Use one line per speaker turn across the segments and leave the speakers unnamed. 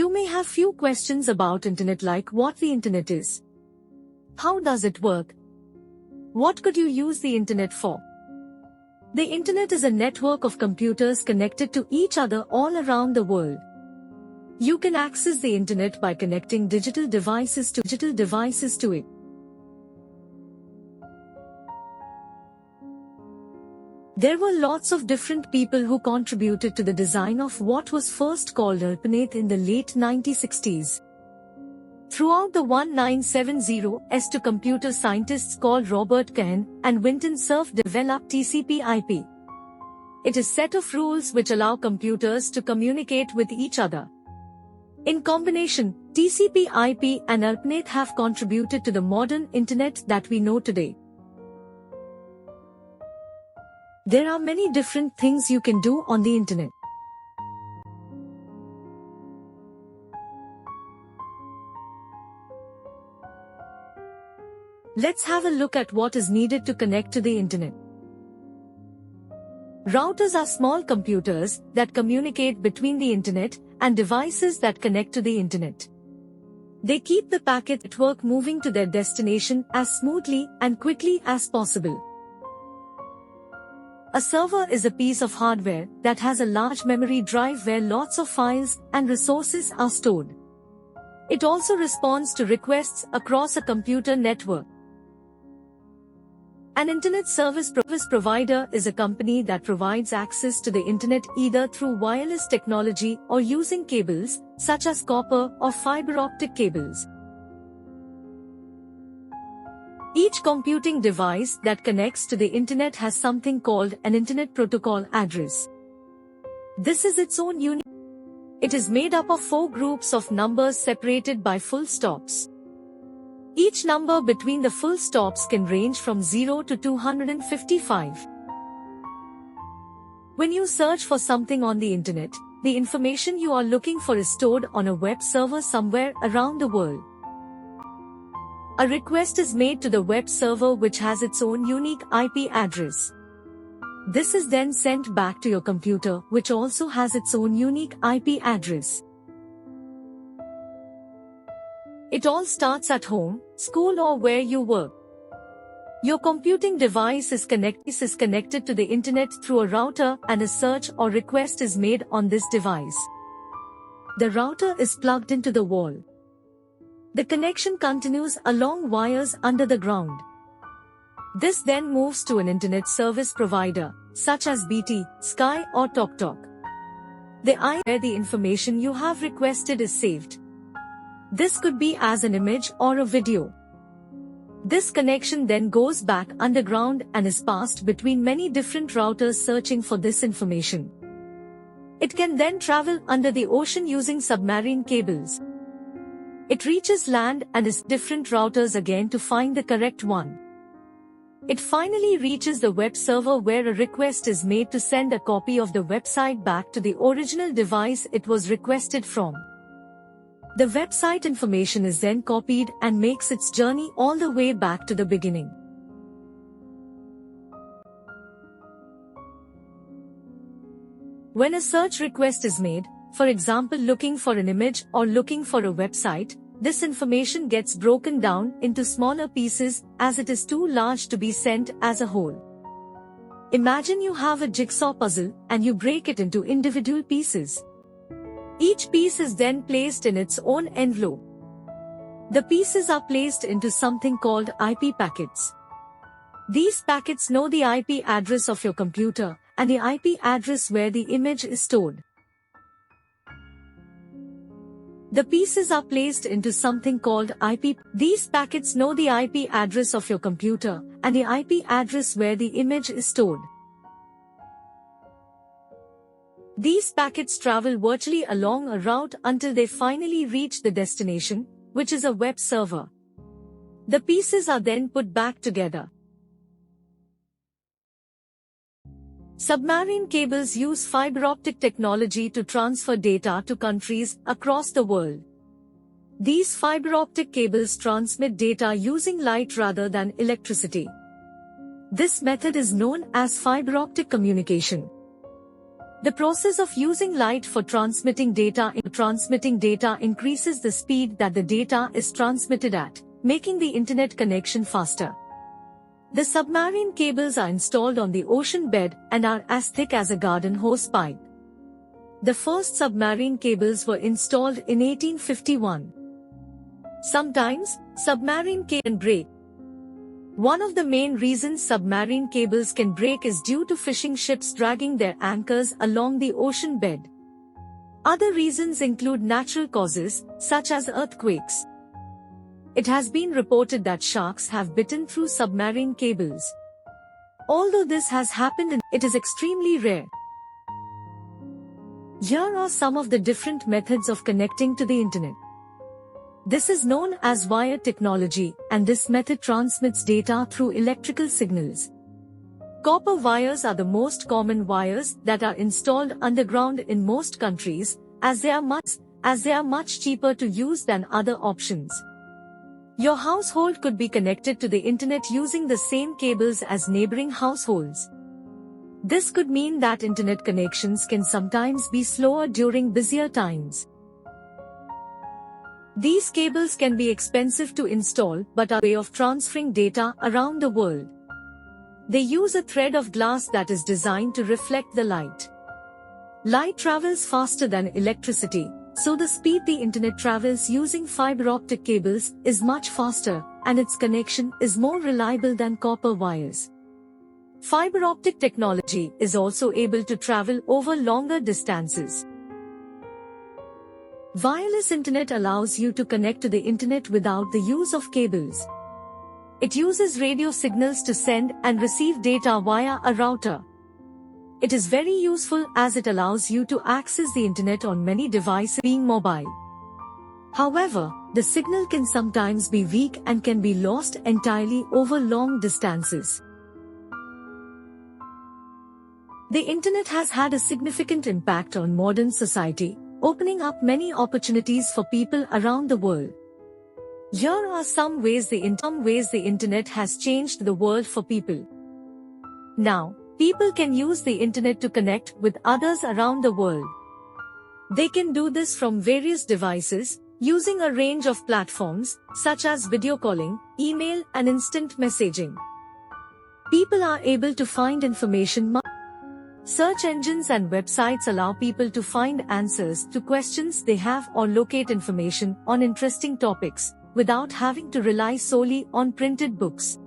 You may have few questions about internet, like what the internet is. How does it work? What could you use the internet for? The internet is a network of computers connected to each other all around the world. You can access the internet by connecting digital devices to it. There were lots of different people who contributed to the design of what was first called ARPANET in the late 1960s. Throughout the 1970s, two computer scientists called Robert Kahn and Winton Cerf developed TCP/IP. It is a set of rules which allow computers to communicate with each other. In combination, TCP/IP and ARPANET have contributed to the modern internet that we know today. There are many different things you can do on the internet. Let's have a look at what is needed to connect to the internet. Routers are small computers that communicate between the internet and devices that connect to the internet. They keep the packet network moving to their destination as smoothly and quickly as possible. A server is a piece of hardware that has a large memory drive where lots of files and resources are stored. It also responds to requests across a computer network. An internet service provider is a company that provides access to the internet either through wireless technology or using cables, such as copper or fiber optic cables. Each computing device that connects to the internet has something called an Internet Protocol address. This is its own unit. It is made up of 4 groups of numbers separated by full stops. Each number between the full stops can range from 0 to 255. When you search for something on the internet, the information you are looking for is stored on a web server somewhere around the world. A request is made to the web server which has its own unique IP address. This is then sent back to your computer, which also has its own unique IP address. It all starts at home, school, or where you work. Your computing device is connected to the internet through a router, and a search or request is made on this device. The router is plugged into the wall. The connection continues along wires under the ground. This then moves to an internet service provider, such as BT, Sky, or TalkTalk. The IP where the information you have requested is saved. This could be as an image or a video. This connection then goes back underground and is passed between many different routers searching for this information. It can then travel under the ocean using submarine cables. It reaches land and is different routers again to find the correct one. It finally reaches the web server where a request is made to send a copy of the website back to the original device it was requested from. The website information is then copied and makes its journey all the way back to the beginning. When a search request is made, for example looking for an image or looking for a website, this information gets broken down into smaller pieces as it is too large to be sent as a whole. Imagine you have a jigsaw puzzle and you break it into individual pieces. Each piece is then placed in its own envelope. The pieces are placed into something called IP packets. These packets know the IP address of your computer and the IP address where the image is stored. The pieces are placed into something called IP. These packets know the IP address of your computer and the IP address where the image is stored. These packets travel virtually along a route until they finally reach the destination, which is a web server. The pieces are then put back together. Submarine cables use fiber optic technology to transfer data to countries across the world. These fiber optic cables transmit data using light rather than electricity. This method is known as fiber optic communication. The process of using light for transmitting data increases the speed that the data is transmitted at, making the internet connection faster. The submarine cables are installed on the ocean bed and are as thick as a garden hose pipe. The first submarine cables were installed in 1851. Sometimes, submarine cables can break. One of the main reasons submarine cables can break is due to fishing ships dragging their anchors along the ocean bed. Other reasons include natural causes, such as earthquakes. It has been reported that sharks have bitten through submarine cables. Although this has happened, it is extremely rare. Here are some of the different methods of connecting to the internet. This is known as wire technology, and this method transmits data through electrical signals. Copper wires are the most common wires that are installed underground in most countries, as they are much cheaper to use than other options. Your household could be connected to the internet using the same cables as neighboring households. This could mean that internet connections can sometimes be slower during busier times. These cables can be expensive to install but are a way of transferring data around the world. They use a thread of glass that is designed to reflect the light. Light travels faster than electricity, so the speed the internet travels using fiber optic cables is much faster, and its connection is more reliable than copper wires. Fiber optic technology is also able to travel over longer distances. Wireless internet allows you to connect to the internet without the use of cables. It uses radio signals to send and receive data via a router. It is very useful as it allows you to access the internet on many devices being mobile. However, the signal can sometimes be weak and can be lost entirely over long distances. The internet has had a significant impact on modern society, opening up many opportunities for people around the world. Here are some ways the internet has changed the world for people. Now, people can use the internet to connect with others around the world. They can do this from various devices, using a range of platforms, such as video calling, email, and instant messaging. People are able to find information. Search engines and websites allow people to find answers to questions they have or locate information on interesting topics, without having to rely solely on printed books.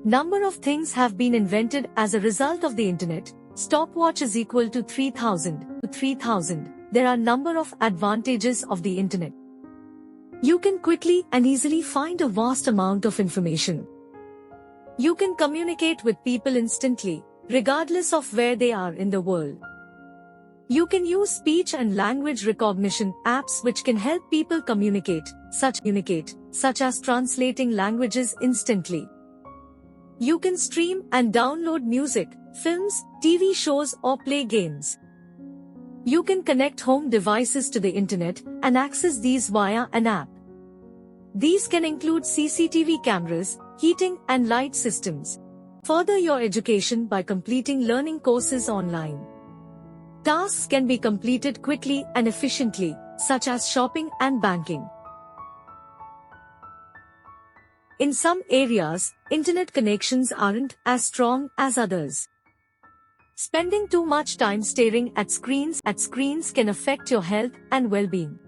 Number of things have been invented as a result of the internet. Stopwatch is equal to 3000. There are number of advantages of the internet. You can quickly and easily find a vast amount of information. You can communicate with people instantly, regardless of where they are in the world. You can use speech and language recognition apps which can help people communicate, such as translating languages instantly. You can stream and download music, films, TV shows, or play games. You can connect home devices to the internet and access these via an app. These can include CCTV cameras, heating and light systems. Further your education by completing learning courses online. Tasks can be completed quickly and efficiently, such as shopping and banking. In some areas, internet connections aren't as strong as others. Spending too much time staring at screens can affect your health and well-being.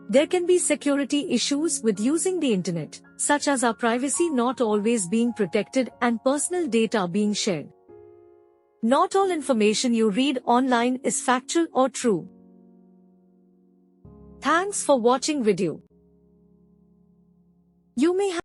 There can be security issues with using the internet, such as our privacy not always being protected and personal data being shared. Not all information you read online is factual or true. Thanks for watching video. You may have